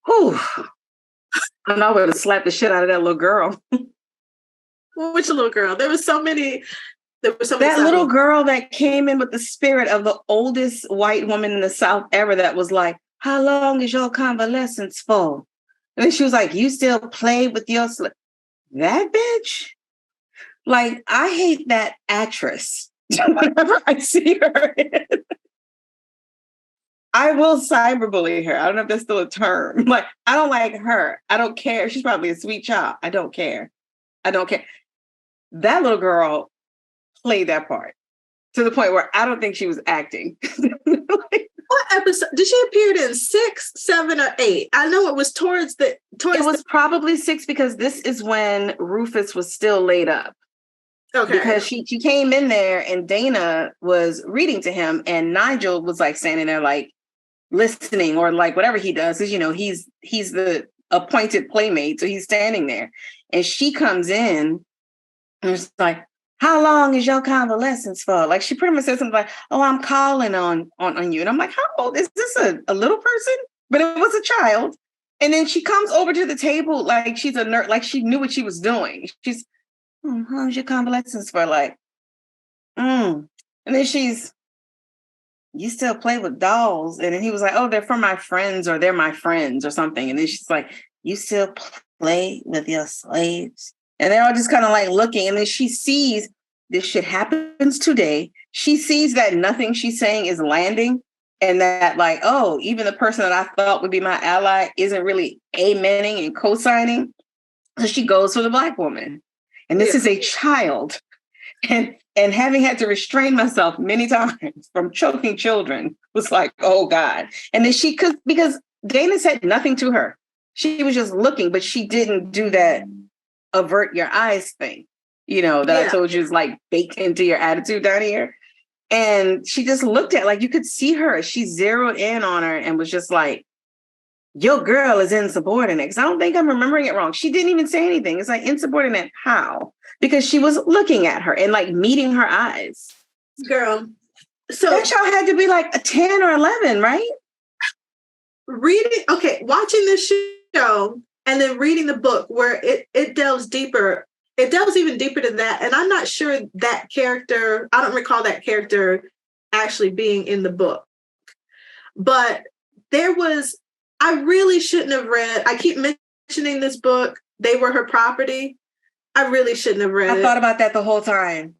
Whew. And I would have slapped the shit out of that little girl. Which little girl? There were so many. That little girl that came in with the spirit of the oldest white woman in the South ever that was like, how long is your convalescence for? And then she was like, you still play with your... That bitch? Like, I hate that actress. Whenever I see her, I will cyberbully her. I don't know if that's still a term. Like, I don't like her. I don't care. She's probably a sweet child. I don't care. That little girl played that part to the point where I don't think she was acting. What episode did she appear in? 6, 7, or 8? I know it was towards. It was probably 6 because this is when Rufus was still laid up. Okay. Because she came in there and Dana was reading to him and Nigel was like standing there like listening or like whatever he does, because he's the appointed playmate, so he's standing there and she comes in and it's like, how long is your convalescence for? Like she pretty much said something like, oh, I'm calling on you. And I'm like, how old is this? A little person? But it was a child. And then she comes over to the table like she's a nurse, like she knew what she was doing. She's, how's your convalescence for? Like, And then you still play with dolls. And then he was like, oh, they're for my friends or they're my friends or something. And then she's like, you still play with your slaves? And they're all just kind of like looking. And then she sees this shit happens today. She sees that nothing she's saying is landing. And that like, oh, even the person that I thought would be my ally isn't really amening and co-signing. So she goes for the Black woman. And this is a child. And having had to restrain myself many times from choking children was like, oh God. And then because Dana said nothing to her. She was just looking, but she didn't do that avert your eyes thing, I told you is like baked into your attitude down here. And she just looked at, like, you could see her. She zeroed in on her and was just like, your girl is insubordinate. Because I don't think I'm remembering it wrong. She didn't even say anything. It's like, insubordinate how? Because she was looking at her and like meeting her eyes. Girl. So that child had to be like a 10 or 11, right? Watching this show and then reading the book where it delves deeper. It delves even deeper to that. And I'm not sure that character, I don't recall that character actually being in the book. But I really shouldn't have read, I keep mentioning this book, They Were Her Property. I really shouldn't have read it. I thought about that the whole time.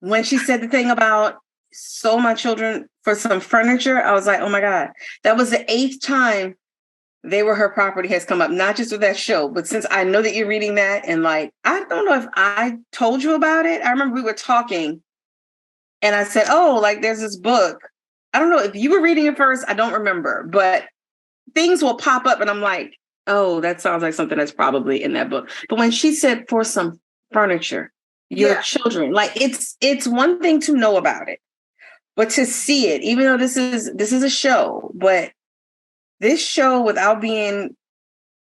When she said the thing about sold my children for some furniture, I was like, oh my God. That was the 8th time They Were Her Property has come up, not just with that show, but since I know that you're reading that and like, I don't know if I told you about it. I remember we were talking and I said, oh, like there's this book. I don't know if you were reading it first. I don't remember, but things will pop up and I'm like, oh, that sounds like something that's probably in that book. But when she said for some furniture, your children, like it's one thing to know about it, but to see it, even though this is a show, but this show, without being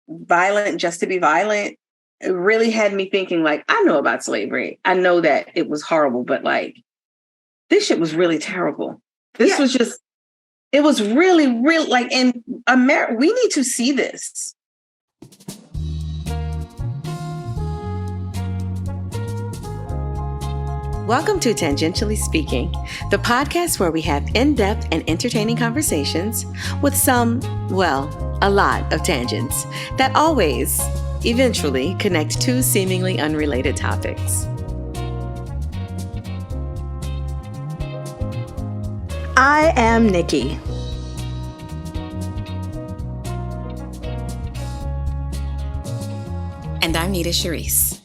violent just to be violent, it really had me thinking, like, I know about slavery. I know that it was horrible, but like, this shit was really terrible. This was just, it was really, really like, in America, we need to see this. Welcome to Tangentially Speaking, the podcast where we have in-depth and entertaining conversations with a lot of tangents that always, eventually connect two seemingly unrelated topics. I am Nikki. And I'm Nita Sharice.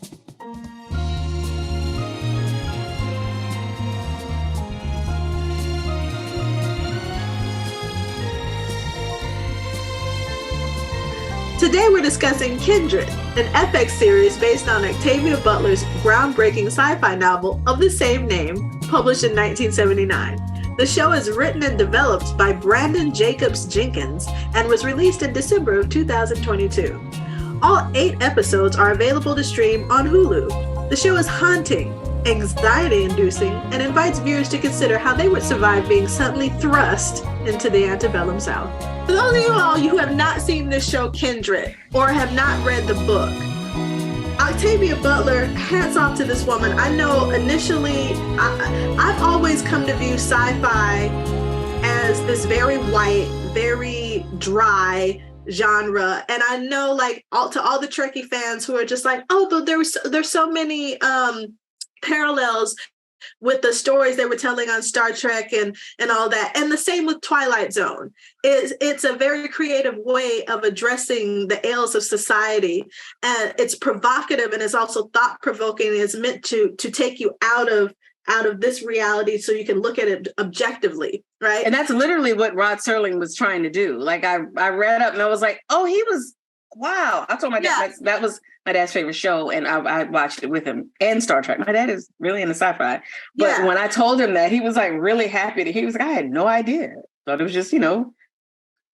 Today we're discussing Kindred, an FX series based on Octavia Butler's groundbreaking sci-fi novel of the same name, published in 1979. The show is written and developed by Brandon Jacobs Jenkins and was released in December of 2022. All 8 episodes are available to stream on Hulu. The show is haunting, anxiety-inducing, and invites viewers to consider how they would survive being suddenly thrust into the antebellum South. For those of you all who have not seen this show, Kindred, or have not read the book, Octavia Butler, hats off to this woman. I know initially, I've always come to view sci-fi as this very white, very dry genre. And I know, like, to all the Trekkie fans who are just like, oh, but there's so many parallels with the stories they were telling on Star Trek and all that. And the same with Twilight Zone. It's a very creative way of addressing the ails of society. And it's provocative, and it's also thought-provoking. It's meant to take you out of this reality so you can look at it objectively, right? And that's literally what Rod Serling was trying to do. Like, I read up and I was like, oh, wow. I told my dad that was my dad's favorite show, and I watched it with him, and Star Trek. My dad is really into sci-fi. But when I told him that, he was like really happy. He was like, I had no idea. Thought it was just,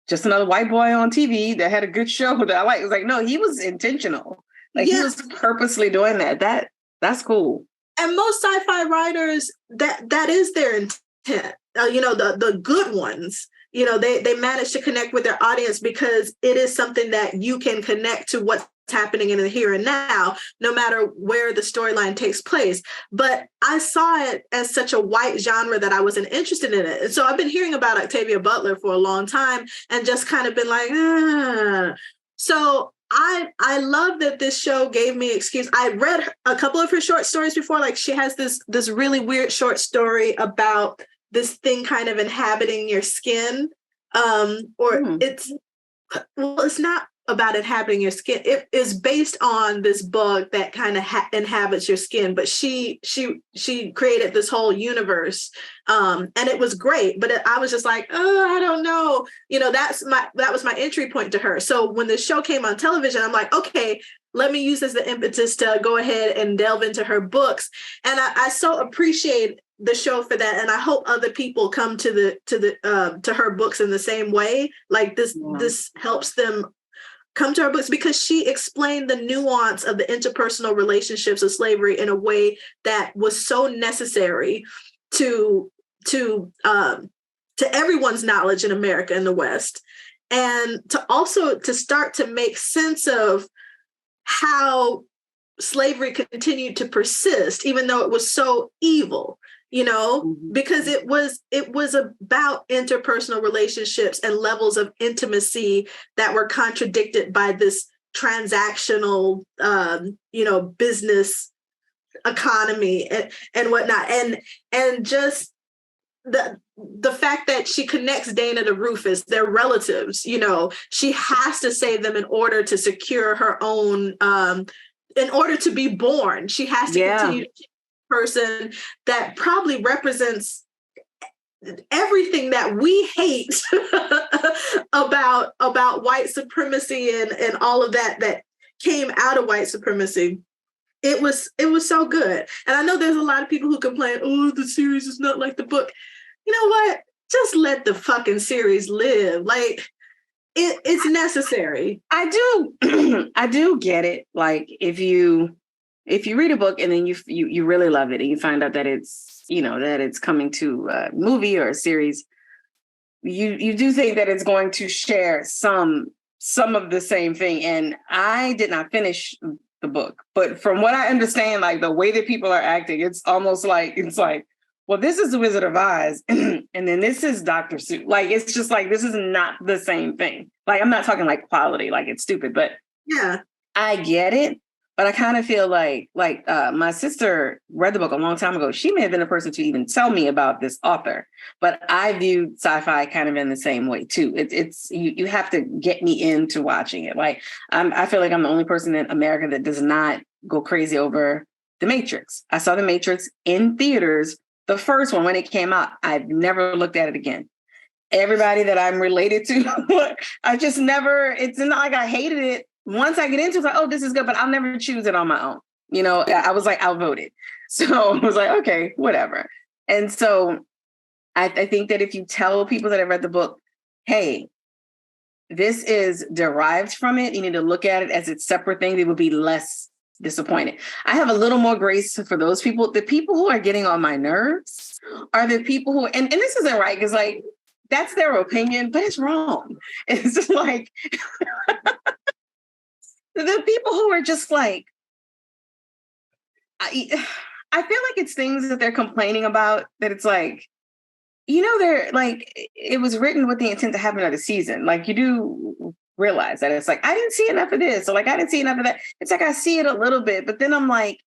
just another white boy on TV that had a good show that I liked. It was like, no, he was intentional. Like, he was purposely doing that. That's cool. And most sci-fi writers, that is their intent. The good ones, they manage to connect with their audience because it is something that you can connect to what's happening in the here and now, no matter where the storyline takes place. But I saw it as such a white genre that I wasn't interested in it. And so I've been hearing about Octavia Butler for a long time and just kind of been like, So I love that this show gave me excuse. I read a couple of her short stories before. Like, she has this really weird short story about this thing kind of inhabiting your skin. It's not about inhabiting your skin. It is based on this bug that kind of inhabits your skin. But she created this whole universe, and it was great. But I was just like, oh, I don't know. That was my entry point to her. So when the show came on television, I'm like, okay, let me use this as the impetus to go ahead and delve into her books. And I so appreciate the show for that, and I hope other people come to her books in the same way. Like this helps them come to her books, because she explained the nuance of the interpersonal relationships of slavery in a way that was so necessary to everyone's knowledge in America and the West, and to start to make sense of how slavery continued to persist, even though it was so evil. Because it was about interpersonal relationships and levels of intimacy that were contradicted by this transactional, business economy and whatnot. And just the fact that she connects Dana to Rufus, they're relatives, she has to save them in order to secure her own, in order to be born. She has to continue to person that probably represents everything that we hate about white supremacy and all of that came out of white supremacy. It was so good. And I know there's a lot of people who complain, oh, the series is not like the book. You know what? Just let the fucking series live. Like, it's necessary. I do get it. Like, if you read a book and then you really love it and you find out that it's, that it's coming to a movie or a series, you do think that it's going to share some of the same thing. And I did not finish the book, but from what I understand, like, the way that people are acting, it's almost like, well, this is The Wizard of Oz, and then this is Dr. Seuss. Like, it's just like, this is not the same thing. Like, I'm not talking like quality, like it's stupid, but yeah, I get it. But I kind of feel like my sister read the book a long time ago. She may have been the person to even tell me about this author, but I viewed sci-fi kind of in the same way too. It's you have to get me into watching it. Like, I feel like I'm the only person in America that does not go crazy over The Matrix. I saw The Matrix in theaters, the first one when it came out. I've never looked at it again. Everybody that I'm related to, I just never. It's not like I hated it. Once I get into it, it's like, oh, this is good, but I'll never choose it on my own. I was like outvoted. So I was like, okay, whatever. And so I think that if you tell people that have read the book, hey, this is derived from it, you need to look at it as its separate thing, they will be less disappointed. I have a little more grace for those people. The people who are getting on my nerves are the people who, and this isn't right, because like, that's their opinion, but it's wrong. It's just like, the people who are just like, I feel like it's things that they're complaining about that it's like, they're like, it was written with the intent to have another season. Like, you do realize that it's like, I didn't see enough of this, or like, I didn't see enough of that. It's like, I see it a little bit, but then I'm like,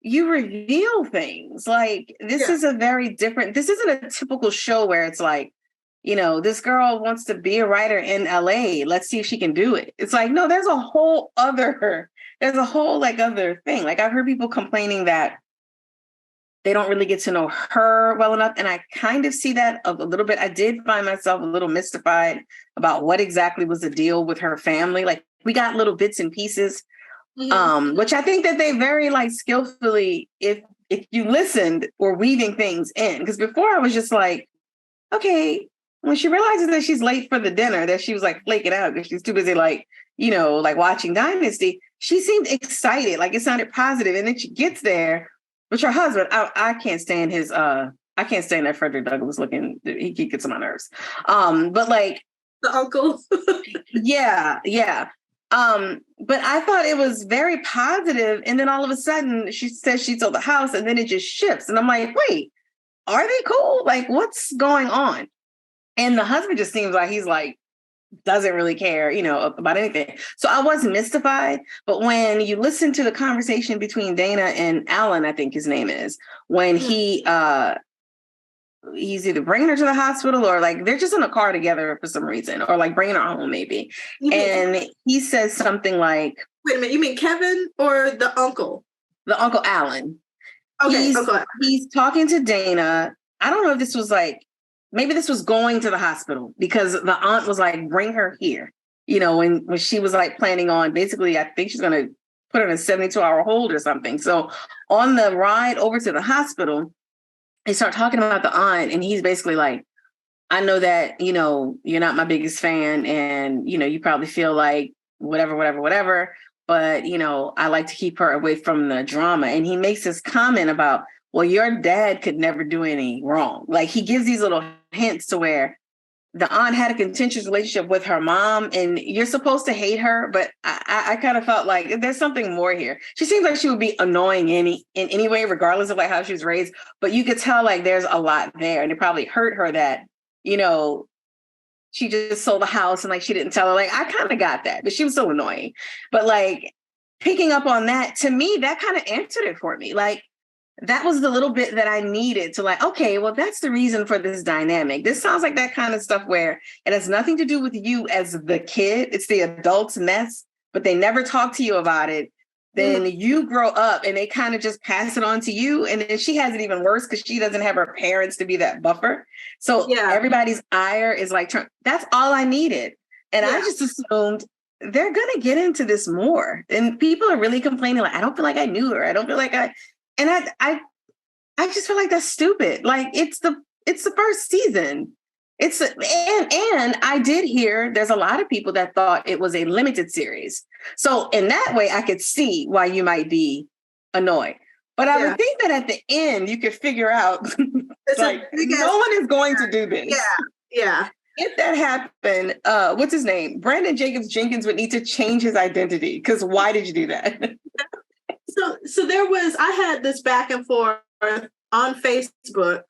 you reveal things. Like, this is a very different, this isn't a typical show where it's like, this girl wants to be a writer in LA. Let's see if she can do it. It's like, no, there's a whole other thing. Like, I've heard people complaining that they don't really get to know her well enough. And I kind of see that a little bit. I did find myself a little mystified about what exactly was the deal with her family. Like, we got little bits and pieces, which I think that they very like skillfully, if you listened, were weaving things in. Because before I was just like, okay, when she realizes that she's late for the dinner, that she was like flaking out because she's too busy, like, like watching Dynasty, she seemed excited. Like, it sounded positive. And then she gets there, but her husband, I can't stand his, I can't stand that Frederick Douglass looking, he gets on my nerves. But like, the uncle. yeah. But I thought it was very positive. And then all of a sudden she says she sold the house, and then it just shifts. And I'm like, wait, are they cool? Like, what's going on? And the husband just seems like he's like, doesn't really care, about anything. So I was mystified. But when you listen to the conversation between Dana and Alan, I think his name is, when he's either bringing her to the hospital or like they're just in a car together for some reason, or like bringing her home maybe. And he says something like, wait a minute, you mean Kevin or the uncle? The Uncle Alan. Okay, he's talking to Dana. I don't know if this was like, maybe this was going to the hospital, because the aunt was like, bring her here. When she was like planning on, basically, I think she's going to put her in a 72-hour hold or something. So on the ride over to the hospital, they start talking about the aunt, and he's basically like, I know that, you're not my biggest fan, and, you probably feel like whatever. But, I like to keep her away from the drama. And he makes this comment about, well, your dad could never do any wrong. Like, he gives these little hints to where the aunt had a contentious relationship with her mom, and you're supposed to hate her. But I kind of felt like there's something more here. She seems like she would be annoying in any way, regardless of like how she was raised. But you could tell like there's a lot there, and it probably hurt her that, she just sold the house and like she didn't tell her. Like, I kind of got that, but she was so annoying. But like, picking up on that, to me, that kind of answered it for me. Like, that was the little bit that I needed to like, okay, well, that's the reason for this dynamic. This sounds like that kind of stuff where it has nothing to do with you as the kid. It's the adult's mess, but they never talk to you about it. Then you grow up and they kind of just pass it on to you. And then she has it even worse because she doesn't have her parents to be that buffer. So everybody's ire is like, that's all I needed. And I just assumed they're going to get into this more. And people are really complaining, like, I don't feel like I knew her. I don't feel like and I just feel like that's stupid. Like, it's the first season. And I did hear there's a lot of people that thought it was a limited series. So in that way, I could see why you might be annoyed. But I would think that at the end, you could figure out like, no one is going to do this. Yeah. If that happened, what's his name? Brandon Jacobs Jenkins would need to change his identity, because why did you do that? So I had this back and forth on Facebook,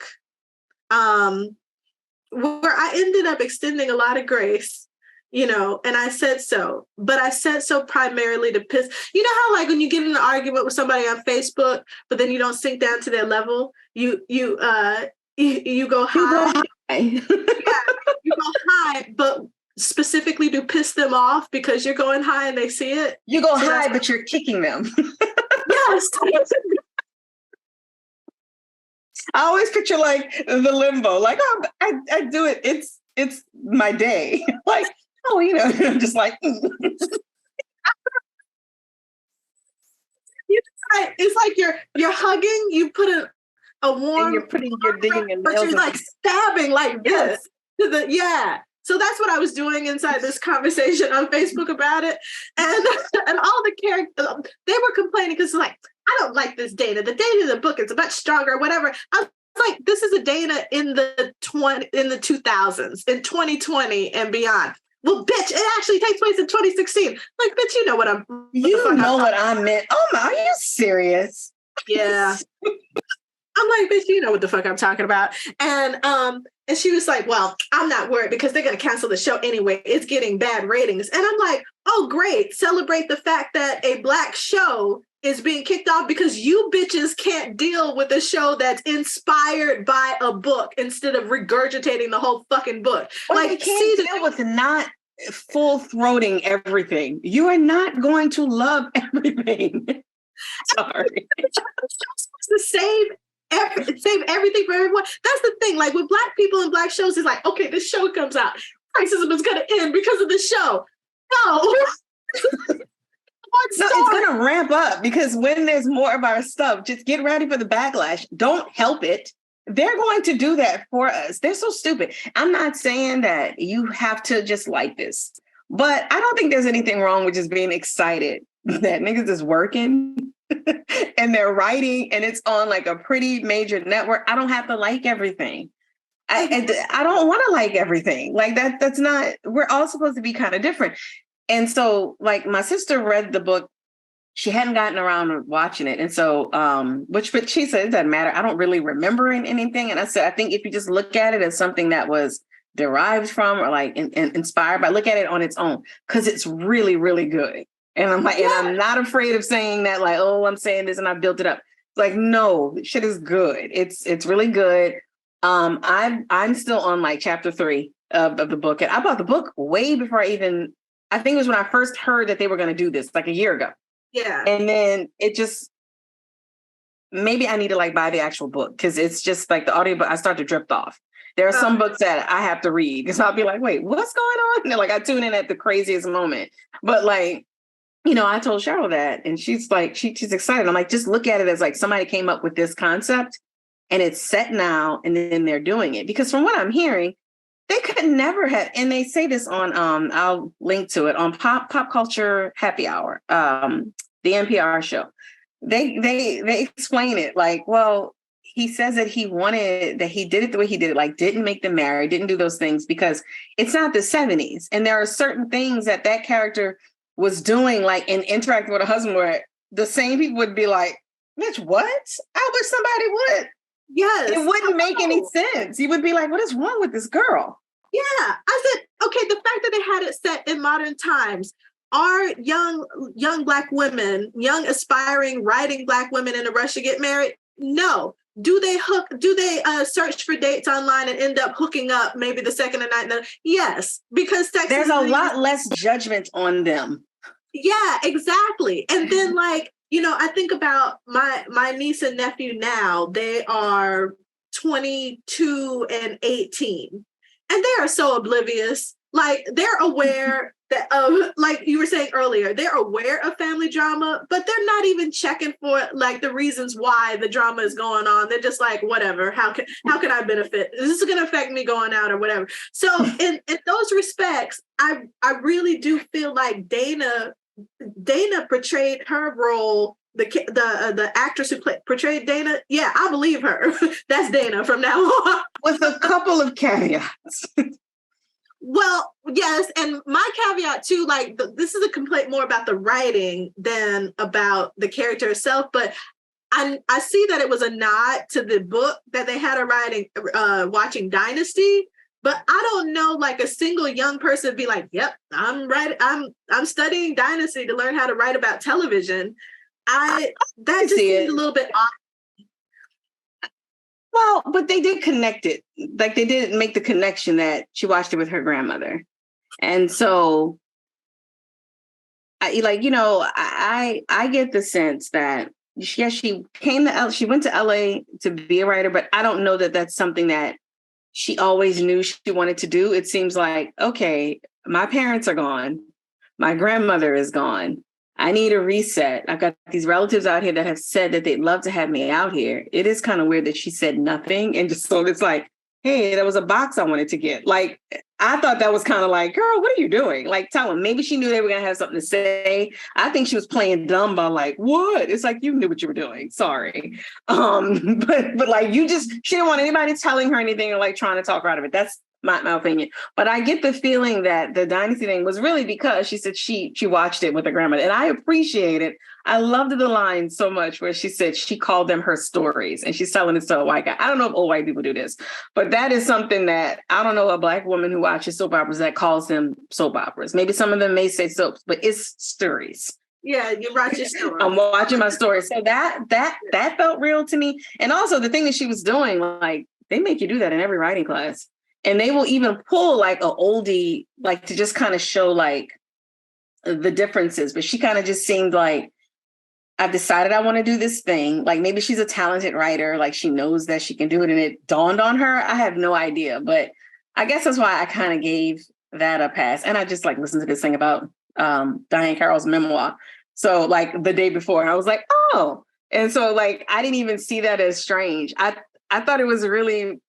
where I ended up extending a lot of grace, and I said so, but I said so primarily to piss. You know how like when you get in an argument with somebody on Facebook, but then you don't sink down to their level, you go high. You go high, but specifically to piss them off because you're going high and they see it. You go high, but you're kicking them. Yes. I always picture like the limbo, like, oh, I do it. It's my day. Like, oh, I'm just like. It's like you're hugging. You put a warm. And you're digging your nails. But you're like stabbing like this. So that's what I was doing inside this conversation on Facebook about it. And all the characters, they were complaining because like, I don't like this Dana. The Dana in the book is much stronger, whatever. I was like, this is a Dana in the 2000s, in 2020 and beyond. Well, bitch, it actually takes place in 2016. Like, bitch, you know what I'm. You know what I meant. Oh my, are you serious? Yeah. I'm like, bitch, you know what the fuck I'm talking about. And she was like, well, I'm not worried because they're going to cancel the show anyway. It's getting bad ratings. And I'm like, oh, great. Celebrate the fact that a Black show is being kicked off because you bitches can't deal with a show that's inspired by a book instead of regurgitating the whole fucking book. Well, like, you can't deal with not full-throating everything. You are not going to love everything. Sorry. To save everything for everyone. That's the thing. Like with Black people and Black shows, it's like, okay, this show comes out. Racism is going to end because of the show. No. No, it's going to ramp up because when there's more of our stuff, just get ready for the backlash. Don't help it. They're going to do that for us. They're so stupid. I'm not saying that you have to just like this, but I don't think there's anything wrong with just being excited that niggas is working and they're writing and it's on like a pretty major network. I don't have to like everything. I don't want to like everything. Like that's not, we're all supposed to be kind of different. And so like my sister read the book, she hadn't gotten around to watching it. And so, but she said, it doesn't matter. I don't really remember anything. And I said, I think if you just look at it as something that was derived from or like inspired by, look at it on its own, because it's really, really good. And I'm like, and I'm not afraid of saying that, like, oh, I'm saying this and I built it up. Like, no, shit is good. It's really good. I'm still on like chapter 3 of the book. And I bought the book way before I think it was when I first heard that they were going to do this, like a year ago. Yeah. And then it just, maybe I need to like buy the actual book because it's just like the audiobook, I start to drift off. There are some books that I have to read because I'll be like, wait, what's going on? And like I tune in at the craziest moment. But like, you know, I told Cheryl that and she's like, she's excited. I'm like, just look at it as like somebody came up with this concept and it's set now and then they're doing it. Because from what I'm hearing, they could never have, and they say this on, I'll link to it, on Pop Culture Happy Hour, the NPR show. They explain it like, well, he says that he did it the way he did it, like didn't make them marry, didn't do those things because it's not the 70s. And there are certain things that character was doing, like in interacting with a husband where the same people would be like, bitch, what? I wish somebody would. Yes. It wouldn't make any sense. You would be like, what is wrong with this girl? Yeah. I said, okay, the fact that they had it set in modern times, are young Black women, young aspiring writing Black women in a rush to get married? No. Do they search for dates online and end up hooking up maybe the second or night? Yes, because there's a lot less judgment on them. Yeah, exactly. And then like, you know, I think about my niece and nephew now, they are 22 and 18. And they are so oblivious. Like they're aware that, like you were saying earlier, they're aware of family drama, but they're not even checking for like the reasons why the drama is going on. They're just like, whatever, how can I benefit? This is going to affect me going out or whatever. So in those respects, I really do feel like Dana portrayed her role. The actress who portrayed Dana, yeah, I believe her. That's Dana from now on. With a couple of caveats. Well, yes, and my caveat too, like this is a complaint more about the writing than about the character itself, but I see that it was a nod to the book that they had her watching Dynasty, but I don't know like a single young person be like, yep, I'm studying Dynasty to learn how to write about television. That just seems a little bit odd. Well, but they did connect it. Like they did make the connection that she watched it with her grandmother. And so I get the sense that she went to LA to be a writer, but I don't know that that's something that she always knew she wanted to do. It seems like, okay, my parents are gone. My grandmother is gone. I need a reset. I've got these relatives out here that have said that they'd love to have me out here. It is kind of weird that she said nothing and just so it's like, hey, there was a box I wanted to get. Like, I thought that was kind of like, girl, what are you doing? Like, tell them. Maybe she knew they were going to have something to say. I think she was playing dumb by like, what? It's like, you knew what you were doing. Sorry. But like, she didn't want anybody telling her anything or like trying to talk her out of it. That's my opinion. But I get the feeling that the Dynasty thing was really because she said she watched it with her grandmother. And I appreciate it. I loved the line so much where she said she called them her stories and she's telling this to a white guy. I don't know if old white people do this, but that is something that I don't know a Black woman who watches soap operas that calls them soap operas. Maybe some of them may say soaps, but it's stories. Yeah, you watch your story. I'm watching my story. So that felt real to me. And also the thing that she was doing, like they make you do that in every writing class. And they will even pull like a oldie, like to just kind of show like the differences. But she kind of just seemed like, I've decided I want to do this thing. Like maybe she's a talented writer, like she knows that she can do it and it dawned on her. I have no idea, but I guess that's why I kind of gave that a pass. And I just like listened to this thing about Diahann Carroll's memoir. So like the day before, and I was like, oh. And so like, I didn't even see that as strange. I thought it was really,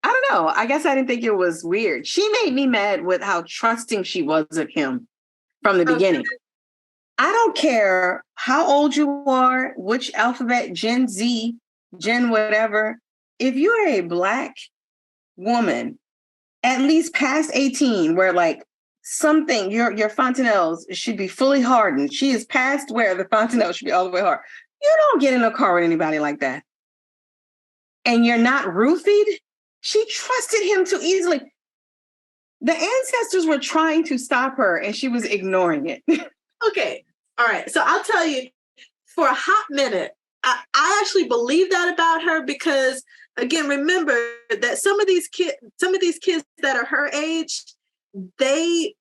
I don't know. I guess I didn't think it was weird. She made me mad with how trusting she was of him from the beginning. I don't care how old you are, which alphabet, Gen Z, Gen whatever. If you're a Black woman, at least past 18, where like something, your fontanelles should be fully hardened. She is past where the fontanelle should be all the way hard. You don't get in a car with anybody like that. And you're not roofied. She trusted him too easily. The ancestors were trying to stop her and she was ignoring it. Okay. All right. So I'll tell you, for a hot minute, I actually believe that about her because, again, remember that some of these kids that are her age, they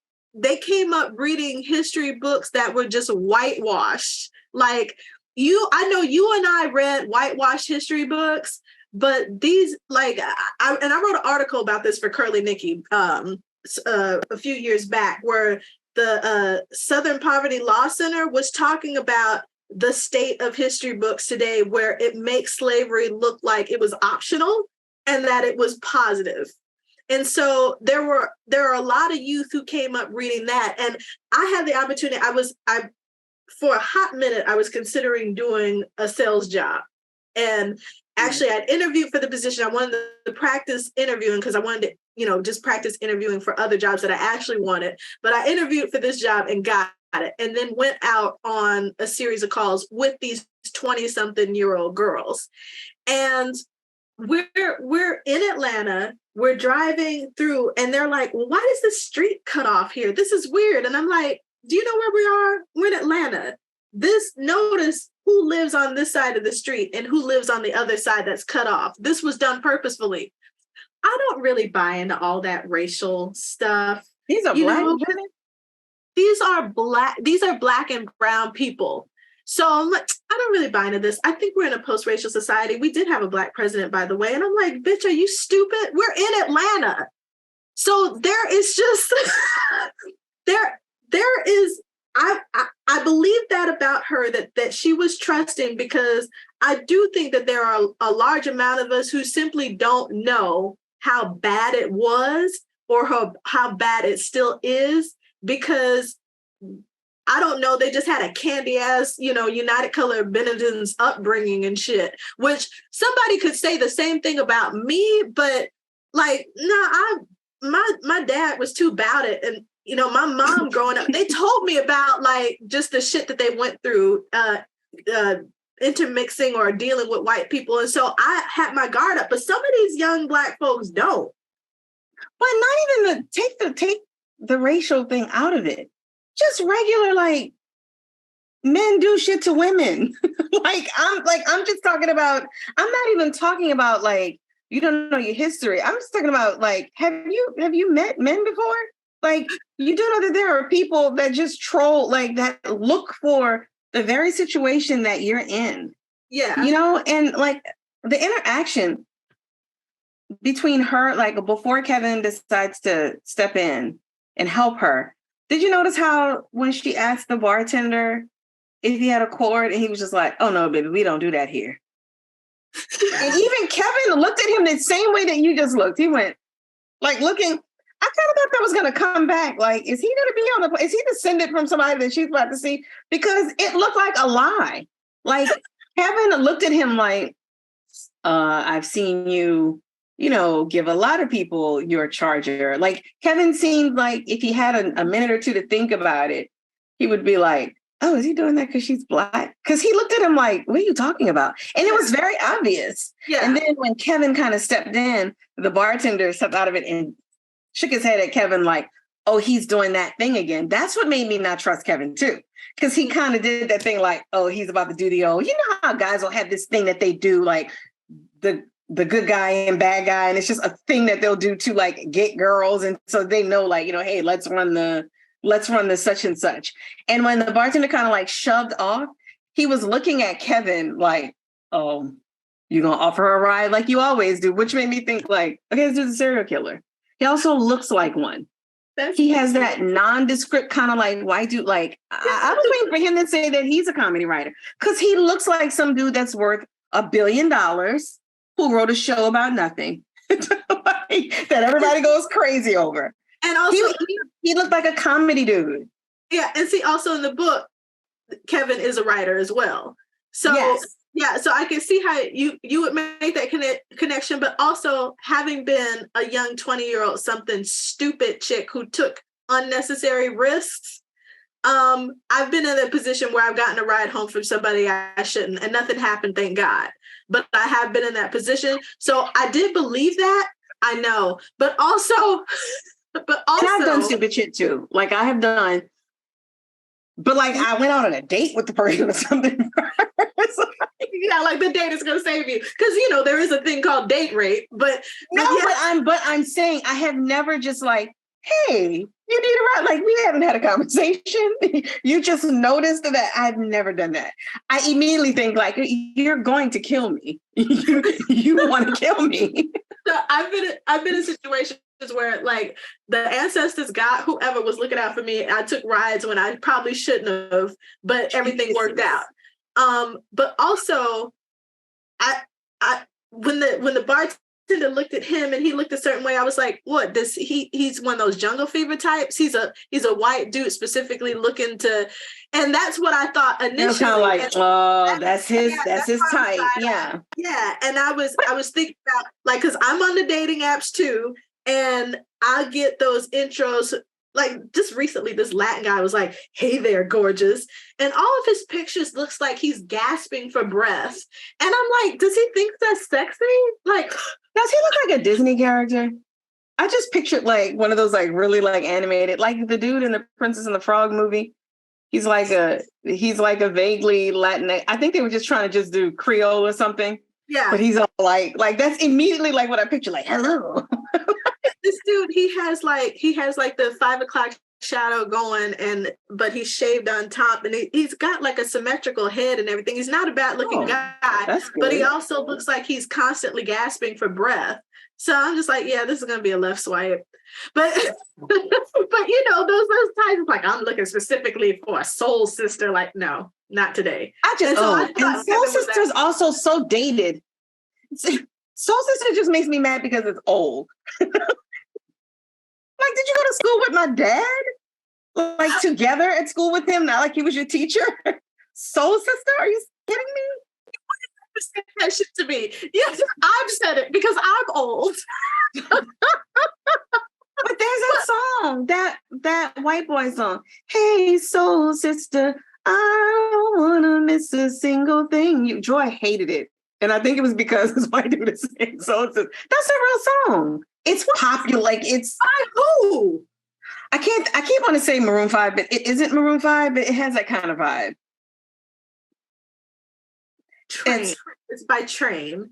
came up reading history books that were just whitewashed. Like I know you and I read whitewashed history books, but these like I wrote an article about this for Curly Nikki a few years back where the Southern Poverty Law Center was talking about the state of history books today, where it makes slavery look like it was optional and that it was positive. And so there are a lot of youth who came up reading that. And I had the opportunity, for a hot minute, I was considering doing a sales job. And actually I'd interviewed for the position. I wanted to practice interviewing because I wanted to, just practice interviewing for other jobs that I actually wanted. But I interviewed for this job and got it, and then went out on a series of calls with these 20-something-year-old girls. And we're in Atlanta, we're driving through, and they're like, well, why is the street cut off here? This is weird. And I'm like, do you know where we are? We're in Atlanta. Notice who lives on this side of the street and who lives on the other side that's cut off. This was done purposefully. I don't really buy into all that racial stuff. These are Black women? These are Black and brown people. So I'm like, I don't really buy into this. I think we're in a post-racial society. We did have a Black president, by the way. And I'm like, bitch, are you stupid? We're in Atlanta. So there is just, there is, I believe that about her, that she was trusting, because I do think that there are a large amount of us who simply don't know how bad it was or how bad it still is, because I don't know, they just had a candy ass, United Color Benetton's upbringing and shit, which somebody could say the same thing about me, but like, no, my dad was too about it. And my mom growing up, they told me about like just the shit that they went through, intermixing or dealing with white people. And so I had my guard up, but some of these young Black folks don't. But not even take the racial thing out of it. Just regular, like, men do shit to women. I'm just talking about, I'm not even talking about like, you don't know your history. I'm just talking about like, have you met men before? Like, you do know that there are people that just troll, like that look for the very situation that you're in. Yeah. And like the interaction between her, like before Kevin decides to step in and help her. Did you notice how when she asked the bartender if he had a cord and he was just like, oh no, baby, we don't do that here. And even Kevin looked at him the same way that you just looked. He went like looking. I kind of thought that was going to come back. Like, is he going to be on the? Is he descended from somebody that she's about to see? Because it looked like a lie. Like Kevin looked at him like, "I've seen you, give a lot of people your charger." Like Kevin seemed like if he had a minute or two to think about it, he would be like, "Oh, is he doing that because she's Black?" Because he looked at him like, "What are you talking about?" And it was very obvious. Yeah. And then when Kevin kind of stepped in, the bartender stepped out of it and shook his head at Kevin like, "Oh, he's doing that thing again." That's what made me not trust Kevin too. Because he kind of did that thing like, "Oh, he's about to do the old," you know how guys will have this thing that they do, like the good guy and bad guy. And it's just a thing that they'll do to like get girls. And so they know like, hey, let's run the such and such. And when the bartender kind of like shoved off, he was looking at Kevin like, "Oh, you gonna offer her a ride like you always do," which made me think like, okay, this is a serial killer. He also looks like one. He has that nondescript kind of like white dude. Like I was waiting for him to say that he's a comedy writer because he looks like some dude that's worth $1 billion who wrote a show about nothing that everybody goes crazy over. And also, he looked like a comedy dude. Yeah, and see, also in the book, Kevin is a writer as well. So yes. Yeah, so I can see how you would make that connection, but also having been a young 20-year-old something stupid chick who took unnecessary risks, I've been in a position where I've gotten a ride home from somebody I shouldn't, and nothing happened, thank God. But I have been in that position, so I did believe that. I know, but also, and I've done stupid shit too. Like I have done, but like I went out on a date with the person or something. Yeah, like the date is going to save you because there is a thing called date rape. But I'm saying I have never just like, "Hey, you need a ride." Like we haven't had a conversation. You just noticed that. I've never done that. I immediately think like, you're going to kill me. You want to kill me. So I've been in situations where like the ancestors got whoever was looking out for me. I took rides when I probably shouldn't have, but everything worked out. But also, when the bartender looked at him and he looked a certain way, I was like, "What? He's one of those jungle fever types. He's a white dude specifically looking to," and that's what I thought initially. It's kind of like, "Oh, that's his type." Yeah, yeah. And I was thinking about like because I'm on the dating apps too, and I get those intros. Like just recently, this Latin guy was like, "Hey there, gorgeous." And all of his pictures looks like he's gasping for breath. And I'm like, does he think that's sexy? Like, does he look like a Disney character? I just pictured like one of those like really like animated, like the dude in the Princess and the Frog movie. He's like a vaguely Latin. I think they were just trying to just do Creole or something. Yeah. But he's all like that's immediately like what I picture, like, "Hello." This dude, he has like the 5 o'clock shadow going, but he's shaved on top, and he's got like a symmetrical head and everything. He's not a bad looking guy, but he also looks like he's constantly gasping for breath. So I'm just like, yeah, this is gonna be a left swipe. But but those times like I'm looking specifically for a soul sister. Like, no, not today. And Soul Sister's also so dated. Soul Sister just makes me mad because it's old. Like, did you go to school with my dad? Like together at school with him? Not like he was your teacher? Soul Sister? Are you kidding me? You said that shit to me. Yes, I've said it because I'm old. But there's that song, that white boy song. "Hey, Soul Sister, I don't want to miss a single thing." Joy hated it. And I think it was because this white dude is saying Soul Sister. That's a real song. It's popular. Like it's by who? I keep want to say Maroon 5, but it isn't Maroon 5, but it has that kind of vibe. Train. It's by Train.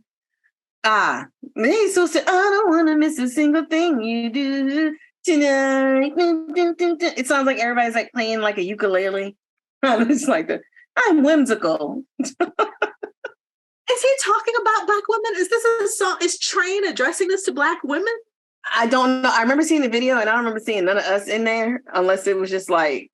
Hey, so I don't want to miss a single thing you do tonight. It sounds like everybody's like playing like a ukulele. It's like I'm whimsical. Is he talking about Black women? Is this a song? Is Train addressing this to Black women? I don't know. I remember seeing the video and I don't remember seeing none of us in there unless it was just like,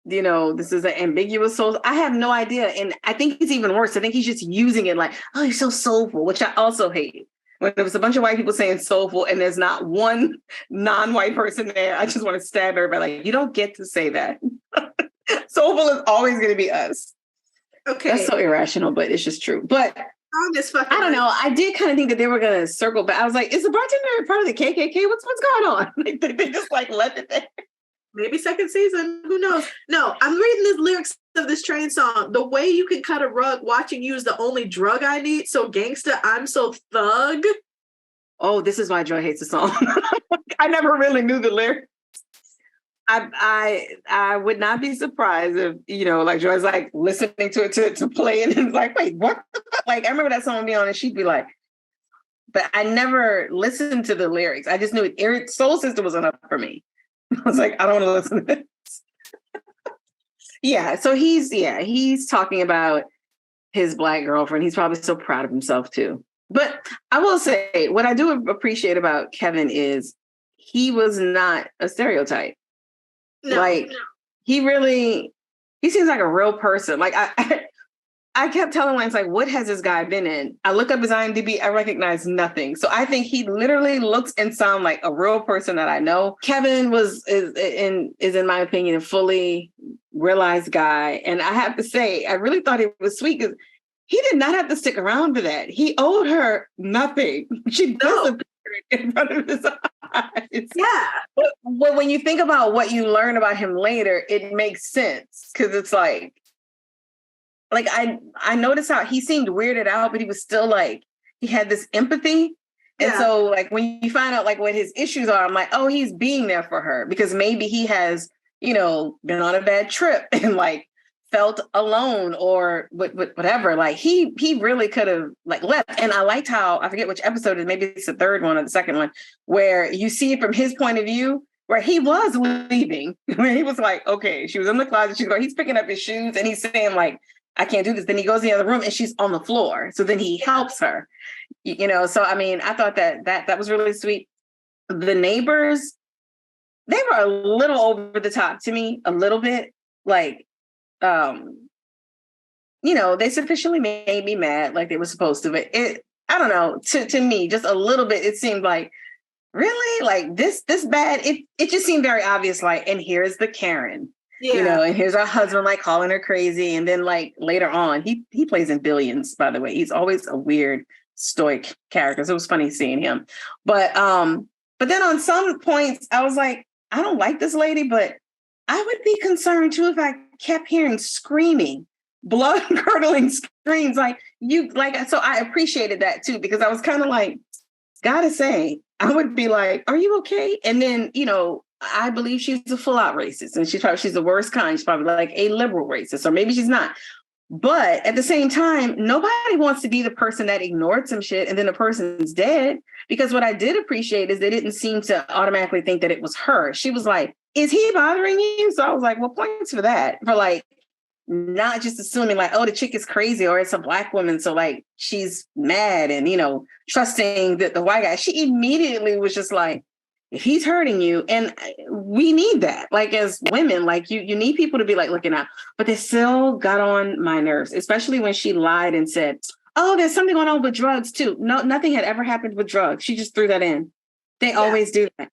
this is an ambiguous soul. I have no idea. And I think it's even worse. I think he's just using it like, "Oh, you're so soulful," which I also hate. when there was a bunch of white people saying soulful and there's not one non-white person there, I just want to stab everybody. Like, you don't get to say that. Soulful is always going to be us. Okay. That's so irrational, but it's just true. But I don't know. I did kind of think that they were going to circle back. I was like, is the bartender part of the KKK? What's going on? Like, they just like left it there. Maybe second season. Who knows? No, I'm reading the lyrics of this Train song. The way you can cut a rug, watching you is the only drug I need. So gangsta, I'm so thug. Oh, this is why Joy hates the song. I never really knew the lyrics. I would not be surprised if, like Joy's like listening to it to play it and it's like, wait, what the fuck? Like, I remember that song would be on and she'd be like, but I never listened to the lyrics. I just knew it. Soul Sister was enough for me. I was like, I don't want to listen to this. Yeah. So he's talking about his Black girlfriend. He's probably so proud of himself too. But I will say what I do appreciate about Kevin is he was not a stereotype. No. He seems like a real person. Like I kept telling Lance, like, what has this guy been in? I look up his IMDb, I recognize nothing. So I think he literally looks and sounds like a real person that I know. Kevin is in my opinion, a fully realized guy. And I have to say, I really thought it was sweet because he did not have to stick around for that. He owed her nothing. She disappeared in front of his eyes. Yeah. But when you think about what you learn about him later, it makes sense because it's like I noticed how he seemed weirded out, but he was still like, he had this empathy. And so like when you find out like what his issues are, I'm like, oh, he's being there for her because maybe he has, been on a bad trip and like felt alone or whatever. Like he really could have like left. And I liked how, I forget which episode it is, maybe it's the third one or the second one, where you see it from his point of view, where he was leaving, where he was like, okay, she was in the closet, he's picking up his shoes and he's saying like, I can't do this. Then he goes in the other room and she's on the floor. So then he helps her, So, I mean, I thought that was really sweet. The neighbors, they were a little over the top to me, a little bit like, they sufficiently made me mad like they were supposed to, but I don't know, to me, just a little bit, it seemed like, really? Like this bad? It just seemed very obvious, like, and here's the Karen. Yeah. And here's our husband like calling her crazy. And then like later on, he plays in Billions, by the way. He's always a weird, stoic character. So it was funny seeing him. But then on some points, I was like, I don't like this lady, but I would be concerned too if I kept hearing screaming, blood curdling screams. So I appreciated that too, because I was kind of like, gotta say, I would be like, are you okay? And then, I believe she's a full out racist and she's the worst kind. She's probably like a liberal racist, or maybe she's not. But at the same time, nobody wants to be the person that ignored some shit and then the person's dead. Because what I did appreciate is they didn't seem to automatically think that it was her. She was like, is he bothering you? So I was like, well, points for that. For like, not just assuming like, oh, the chick is crazy or it's a Black woman. So like, she's mad and, trusting that the white guy. She immediately was just like, if he's hurting you, and we need that, like as women, like you need people to be like looking out, but they still got on my nerves, especially when she lied and said, oh, there's something going on with drugs too. No, nothing had ever happened with drugs. She just threw that in. They always do that.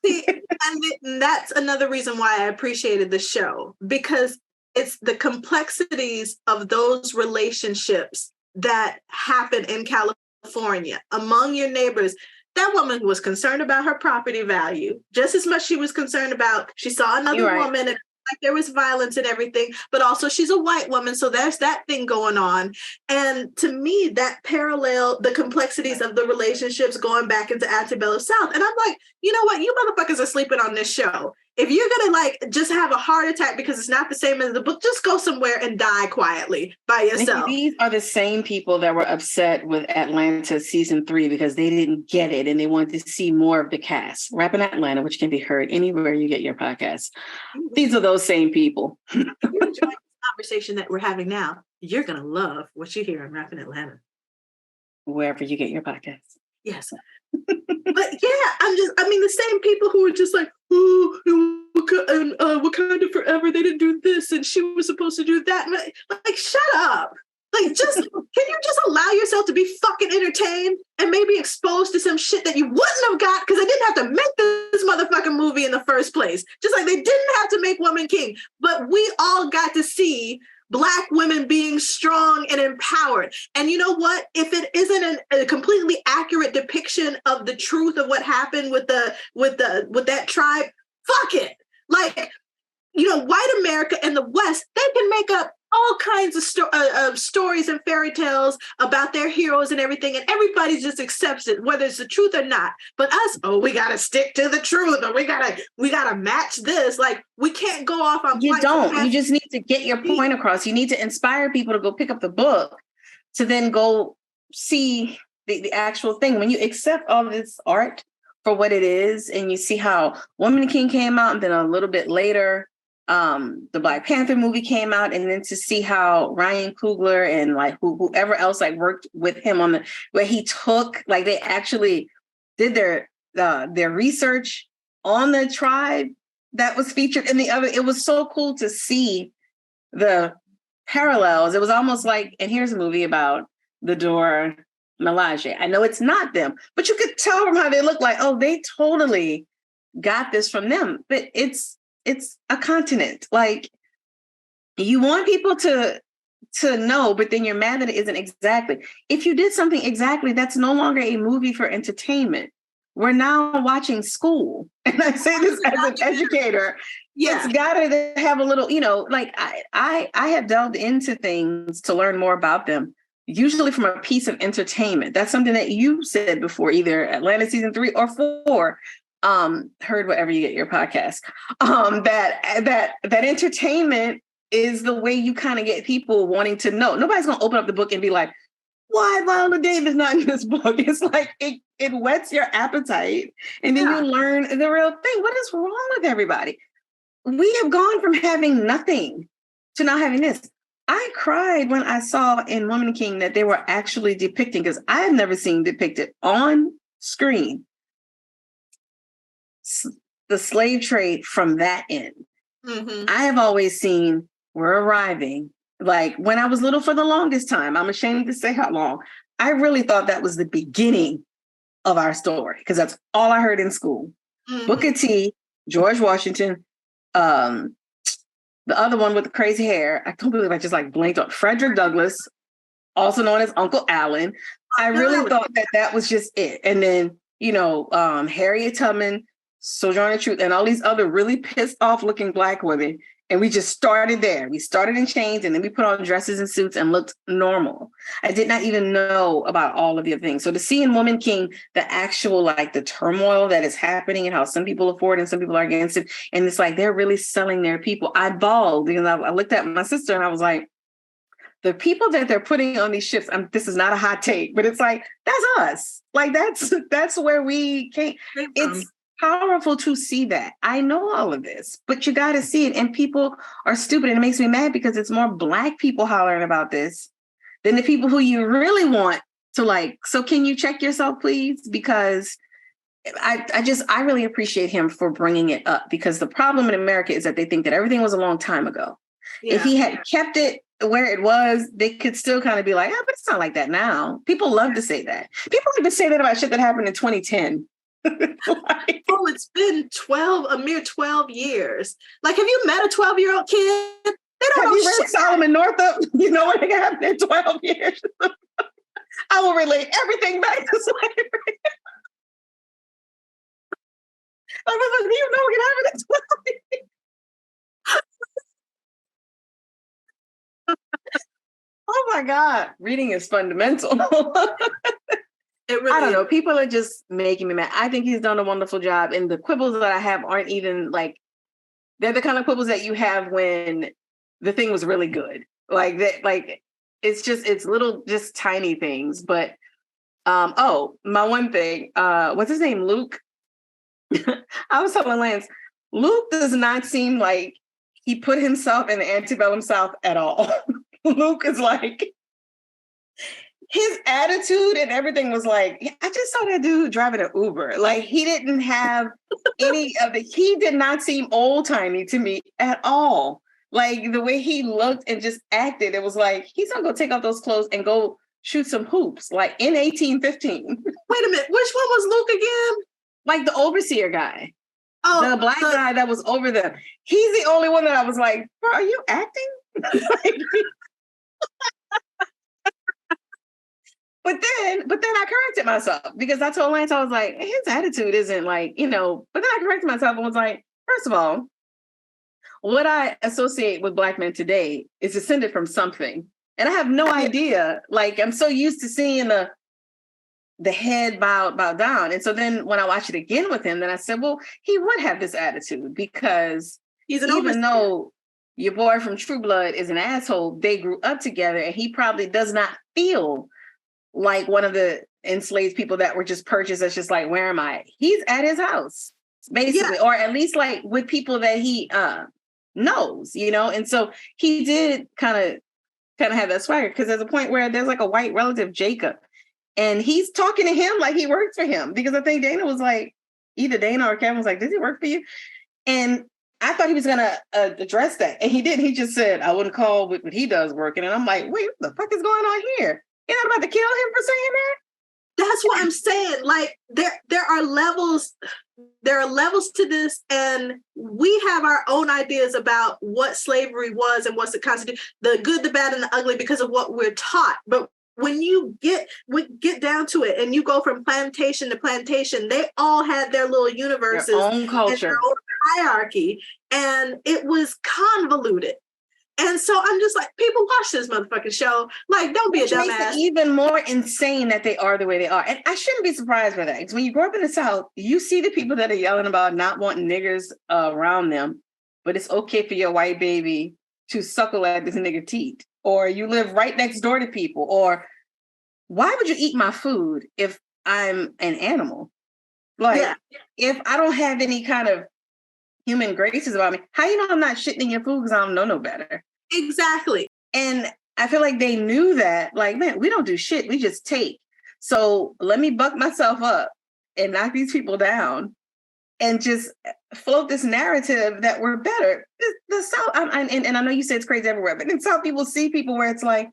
See, and that's another reason why I appreciated the show, because it's the complexities of those relationships that happen in California among your neighbors. That woman was concerned about her property value just as much she was concerned about, she saw another woman and like there was violence and everything, but also she's a white woman. So there's that thing going on. And to me, that parallel the complexities of the relationships going back into Antebellum South. And I'm like, you know what? You motherfuckers are sleeping on this show. If you're going to like just have a heart attack because it's not the same as the book, just go somewhere and die quietly by yourself. These are the same people that were upset with Atlanta season 3 because they didn't get it and they wanted to see more of the cast. Rapping Atlanta, which can be heard anywhere you get your podcast. These are those same people. If you're enjoying this conversation that we're having now, you're going to love what you hear in Rapping Atlanta. Wherever you get your podcast. Yes. But yeah, the same people who are just like, what kind of forever? They didn't do this and she was supposed to do that. Like, shut up. Like, just can you just allow yourself to be fucking entertained and maybe exposed to some shit that you wouldn't have got because they didn't have to make this motherfucking movie in the first place. Just like they didn't have to make Woman King, but we all got to see Black women being strong and empowered. And you know what? If it isn't a completely accurate depiction of the truth of what happened with that tribe, fuck it. Like, you know, white America and the West, they can make up all kinds of stories and fairy tales about their heroes and everything, and everybody just accepts it, whether it's the truth or not. But us, we gotta stick to the truth, or we gotta match this. Like, we can't go off on. You don't. You just need to get your point across. You need to inspire people to go pick up the book, to then go see the actual thing. When you accept all this art for what it is, and you see how Woman King came out, and then a little bit later, the Black Panther movie came out, and then to see how Ryan Coogler and like whoever else like worked with him on where he took, like, they actually did their research on the tribe that was featured in the other. It was so cool to see the parallels. It was almost like, and here's a movie about the Dora Milaje. I know it's not them, but you could tell from how they look like, oh, they totally got this from them. But it's a continent. Like, you want people to know, but then you're mad that it isn't exactly. If you did something exactly, that's no longer a movie for entertainment. We're now watching school. And I say this as an educator. Yeah. It's got to have a little, you know, like I have delved into things to learn more about them, usually from a piece of entertainment. That's something that you said before, either Atlanta season 3 or 4. Heard wherever you get your podcast, that entertainment is the way you kind of get people wanting to know. Nobody's going to open up the book and be like, why Viola Davis not in this book? It's like, it whets your appetite. And then you learn the real thing. What is wrong with everybody? We have gone from having nothing to not having this. I cried when I saw in Woman King that they were actually depicting, because I have never seen depicted on screen the slave trade from that end. Mm-hmm. I have always seen we're arriving. Like, when I was little, for the longest time, I'm ashamed to say how long, I really thought that was the beginning of our story, because that's all I heard in school. Mm-hmm. Booker T, George Washington, the other one with the crazy hair, I can't believe I just like blinked on, Frederick Douglass, also known as Uncle Allen. I really thought that was just it. And then, you know, Harriet Tubman, Sojourner Truth, and all these other really pissed off looking Black women. And we just started there. We started in chains, and then we put on dresses and suits and looked normal. I did not even know about all of the other things. So to see in Woman King the actual, like, the turmoil that is happening and how some people are for it and some people are against it, and it's like they're really selling their people. I bawled because I looked at my sister and I was like, the people that they're putting on these ships, this is not a hot take, but it's like, that's us. Like, that's where we came. It's powerful to see that. I know all of this, but you got to see it. And people are stupid. And it makes me mad because it's more Black people hollering about this than the people who you really want to like. So can you check yourself, please? Because I really appreciate him for bringing it up, because the problem in America is that they think that everything was a long time ago. Yeah. If he had kept it where it was, they could still kind of be like, but it's not like that now. People love to say that. People even say that about shit that happened in 2010. Like, it's been a mere 12 years. Like, have you met a 12-year-old kid? They don't know. Have you read Solomon Northup? You know what happened in 12 years? I will relate everything back to slavery. I was like, do you know what happened in 12 years? Oh my God, reading is fundamental. Really, I don't know. People are just making me mad. I think he's done a wonderful job. And the quibbles that I have aren't even like, they're the kind of quibbles that you have when the thing was really good. Like that, like it's little, just tiny things. But my one thing, what's his name? Luke. I was telling Lance, Luke does not seem like he put himself in the antebellum South at all. Luke is like, his attitude and everything was like, I just saw that dude driving an Uber. Like, he didn't have any of he did not seem old timey to me at all. Like the way he looked and just acted, it was like he's gonna go take off those clothes and go shoot some hoops, like in 1815. Wait a minute, which one was Luke again? Like the overseer guy, Oh, the black guy that was over them. He's the only one that I was like, bro, are you acting? Like, but then I corrected myself because I told Lance, I was like, his attitude isn't like, but then I corrected myself and was like, first of all, what I associate with Black men today is descended from something. And I have no idea. Like, I'm so used to seeing the head bowed down. And so then when I watched it again with him, then I said, well, he would have this attitude because he's an even though your boy from True Blood is an asshole, they grew up together and he probably does not feel like one of the enslaved people that were just purchased. That's just like, where am I? He's at his house, basically, or at least like with people that he knows, And so he did kind of have that swagger because there's a point where there's like a white relative, Jacob, and he's talking to him like he works for him because I think Dana was like, either Dana or Kevin was like, does he work for you? And I thought he was going to address that. And he didn't. He just said, I wouldn't call what he does working. And I'm like, wait, what the fuck is going on here? You're not about to kill him for saying that? That's what I'm saying. Like there are levels to this, and we have our own ideas about what slavery was and what's the constitution, the good, the bad, and the ugly because of what we're taught. But when you get down to it and you go from plantation to plantation, they all had their little universes, their own culture, and their own hierarchy, and it was convoluted. And so I'm just like, people watch this motherfucking show. Like, don't be a dumbass. Makes it even more insane that they are the way they are. And I shouldn't be surprised by that. Because when you grow up in the South, you see the people that are yelling about not wanting niggers around them, but it's okay for your white baby to suckle at this nigger teat. Or you live right next door to people. Or why would you eat my food if I'm an animal? Like, if I don't have any kind of human graces about me, how you know I'm not shitting in your food because I don't know no better? Exactly. And I feel like they knew that, like, man, we don't do shit. We just take. So let me buck myself up and knock these people down and just float this narrative that we're better. The South, and I know you say it's crazy everywhere, but in South, people see people where it's like,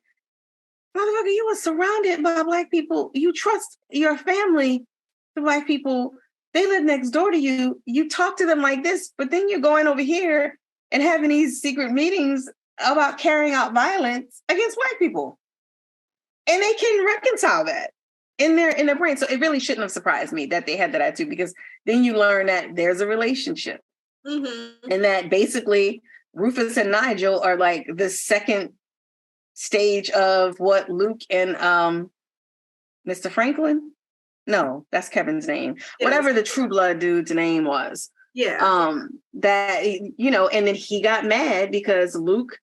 motherfucker, you were surrounded by Black people. You trust your family, the Black people. They live next door to you. You talk to them like this, but then you're going over here and having these secret meetings about carrying out violence against White people. And they can reconcile that in their brain. So it really shouldn't have surprised me that they had that attitude, because then you learn that there's a relationship. Mm-hmm. And that basically Rufus and Nigel are like the second stage of what Luke and Mr. Franklin? No, that's Kevin's name. Yes. Whatever the True Blood dude's name was. Yeah. That, and then he got mad because Luke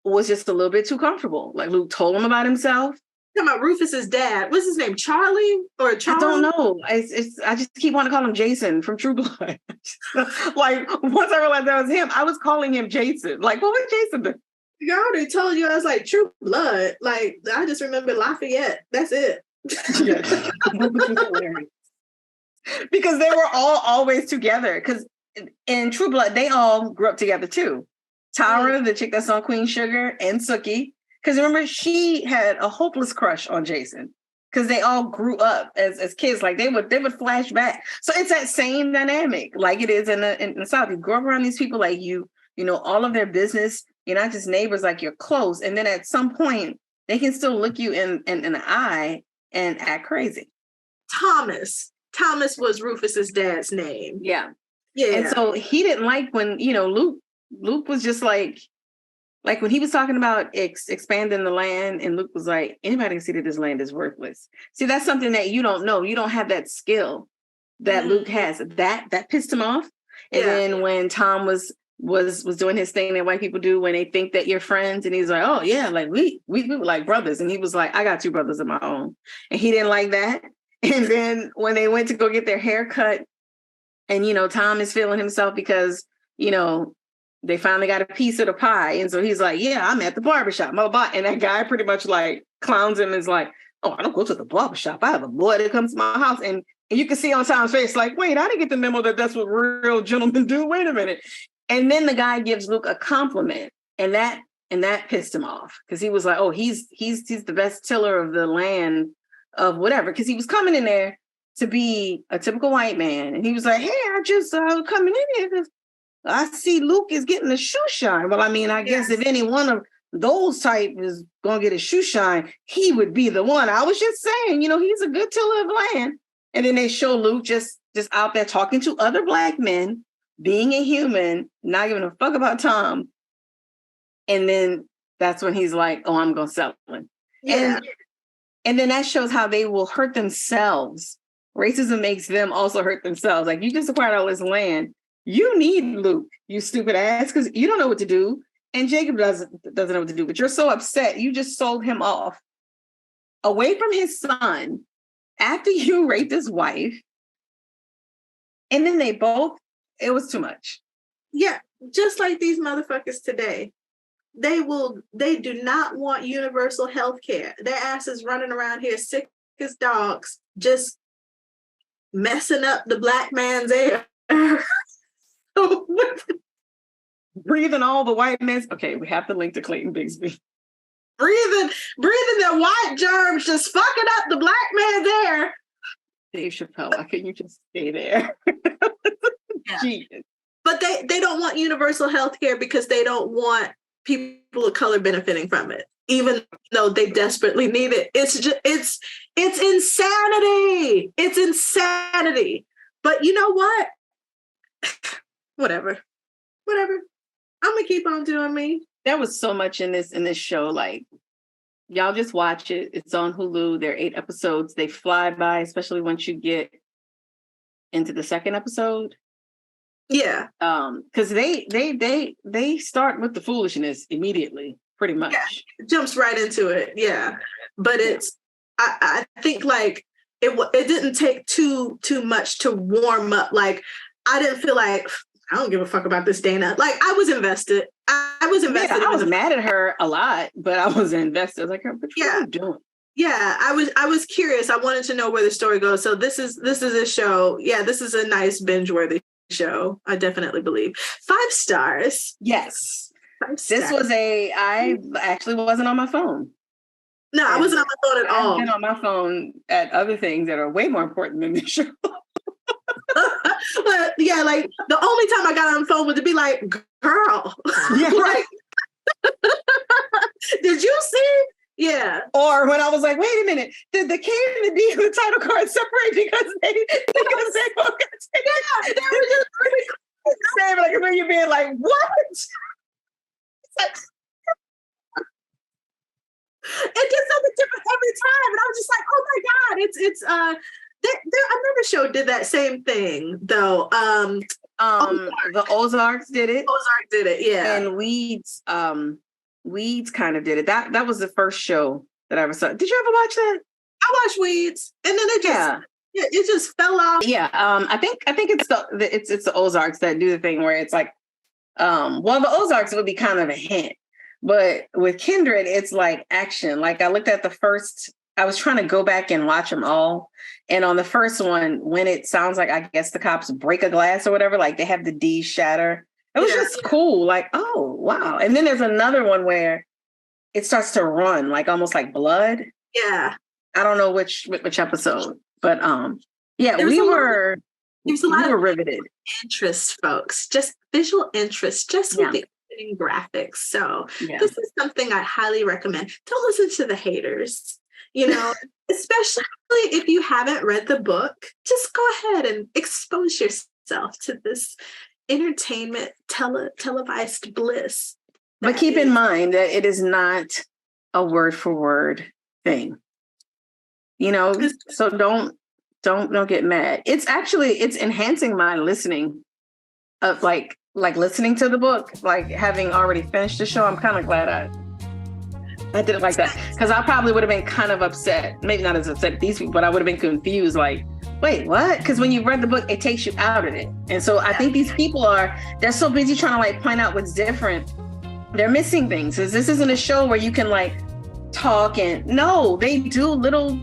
was just a little bit too comfortable. Like, Luke told him about himself. Talking about Rufus's dad. What's his name? Charlie or Charlie? I don't know. I just keep wanting to call him Jason from True Blood. Like, once I realized that was him, I was calling him Jason. Like, what would Jason do? I already told you I was like, True Blood. Like, I just remember Lafayette. That's it. Because they were all always together. Because in True Blood, they all grew up together too. Tara, the chick that's on Queen Sugar, and Sookie. Because remember, she had a hopeless crush on Jason. Because they all grew up as kids. Like, they would flash back. So it's that same dynamic, like it is in the South. You grow up around these people, like you know all of their business. You're not just neighbors, like you're close. And then at some point, they can still look you in the eye and act crazy. Thomas was Rufus's dad's name. Yeah. And so he didn't like when, Luke was just like when he was talking about expanding the land, and Luke was like, anybody can see that this land is worthless. See, that's something that you don't know. You don't have that skill that Luke has. That pissed him off. And then when Tom was doing his thing that white people do when they think that you're friends, and he's like, oh yeah, like we were like brothers. And he was like, I got 2 brothers of my own. And he didn't like that. And then when they went to go get their hair cut, and Tom is feeling himself because they finally got a piece of the pie. And so he's like, yeah, I'm at the barbershop. And that guy pretty much like clowns him and is like, oh, I don't go to the barbershop. I have a boy that comes to my house. And you can see on Tom's face, like, wait, I didn't get the memo that that's what real gentlemen do. Wait a minute. And then the guy gives Luke a compliment, and that pissed him off because he was like, "Oh, he's the best tiller of the land of whatever." Because he was coming in there to be a typical white man, and he was like, "Hey, I just coming in here because I see Luke is getting a shoe shine." Well, I mean, I guess if any one of those type is gonna get a shoe shine, he would be the one. I was just saying, he's a good tiller of land. And then they show Luke just out there talking to other Black men, being a human, not giving a fuck about Tom. And then that's when he's like, "Oh, I'm gonna sell him." Yeah. And then that shows how they will hurt themselves. Racism makes them also hurt themselves. Like, you just acquired all this land. You need Luke, you stupid ass, because you don't know what to do. And Jacob doesn't know what to do, but you're so upset. You just sold him off away from his son after you raped his wife. And then it was too much. Yeah, just like these motherfuckers today. They do not want universal health care. Their asses running around here sick as dogs, just messing up the Black man's air. Breathing all the white men's. Okay, we have to link to Clayton Bigsby. Breathing the white germs, just fucking up the Black man's air. Dave Chappelle, why can't you just stay there? Yeah. Jesus. But they don't want universal health care because they don't want people of color benefiting from it, even though they desperately need it. It's insanity. It's insanity. But you know what? Whatever. I'm gonna keep on doing me. There was so much in this show. Like, y'all just watch it. It's on Hulu. There are 8 episodes. They fly by, especially once you get into the second episode. Yeah. Because they start with the foolishness immediately, pretty much. Yeah, it jumps right into it. Yeah. But I think like it didn't take too much to warm up. Like, I didn't feel like, I don't give a fuck about this Dana. Like, I was invested. I was invested. Yeah, I was mad at her a lot, but I was invested. I was like, "What are you doing?" Yeah, I was curious. I wanted to know where the story goes. So this is a show. Yeah, this is a nice binge-worthy show. I definitely believe 5 stars. Yes. 5 stars. This was I actually wasn't on my phone. No, I wasn't on my phone at all. I've been on my phone at other things that are way more important than this show. But yeah, like the only time I got on the phone was to be like, "Girl, Yeah, right. Did you see?" Yeah. Or when I was like, "Wait a minute, did the K and the D and the title card separate because they both got taken?" Yeah, they were just really Same, like, when you're being like, "What?" It's like, it did something different every time, and I was just like, "Oh my god!" It's another show did that same thing though. The Ozarks did it. Ozark did it, yeah. And Weeds kind of did it. That was the first show that I ever saw. Did you ever watch that? I watched Weeds, and then it just fell off. Yeah. I think it's the Ozarks that do the thing where it's like, the Ozarks would be kind of a hint, but with Kindred, it's like action. Like, I looked at the first. I was trying to go back and watch them all. And on the first one, when it sounds like, I guess the cops break a glass or whatever, like they have the D shatter. It was just cool. Like, oh, wow. And then there's another one where it starts to run, like almost like blood. Yeah. I don't know which episode, but yeah, we were riveted. Interest, folks, just visual interest, just with the opening graphics. So this is something I highly recommend. Don't listen to the haters. Especially if you haven't read the book, just go ahead and expose yourself to this entertainment, televised bliss. But keep in mind that it is not a word for word thing. So don't get mad. It's enhancing my listening of like listening to the book, like having already finished the show. I'm kind of glad I did it like that, because I probably would have been kind of upset. Maybe not as upset as these people, but I would have been confused. Like, wait, what? Because when you read the book, it takes you out of it. And so I think these people they're so busy trying to like point out what's different. They're missing things. Because this isn't a show where you can like talk and no, they do little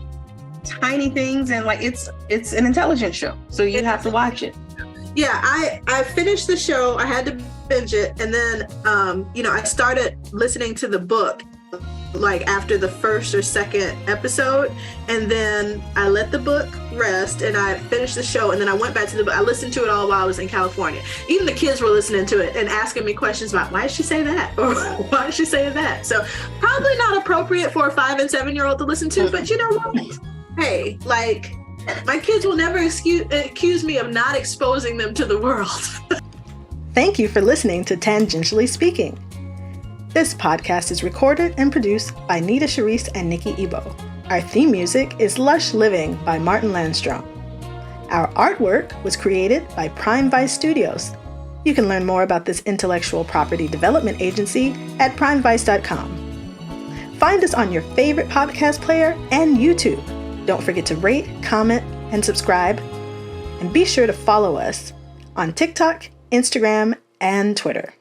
tiny things, and like it's an intelligent show. So you have to watch it. Yeah, I finished the show. I had to binge it, and then I started listening to the book like after the first or second episode, and then I let the book rest and I finished the show, and then I went back to the book. I listened to it all while I was in California. Even the kids were listening to it and asking me questions about why did she say that or why did she say that. So probably not appropriate for a 5 and 7-year-old to listen to, but you know what? Hey, like, my kids will never accuse me of not exposing them to the world. Thank you for listening to Tangentially Speaking. This podcast is recorded and produced by Nita Charisse and Nikki Ebo. Our theme music is Lush Living by Martin Landstrom. Our artwork was created by Prime Vice Studios. You can learn more about this intellectual property development agency at primevice.com. Find us on your favorite podcast player and YouTube. Don't forget to rate, comment, and subscribe. And be sure to follow us on TikTok, Instagram, and Twitter.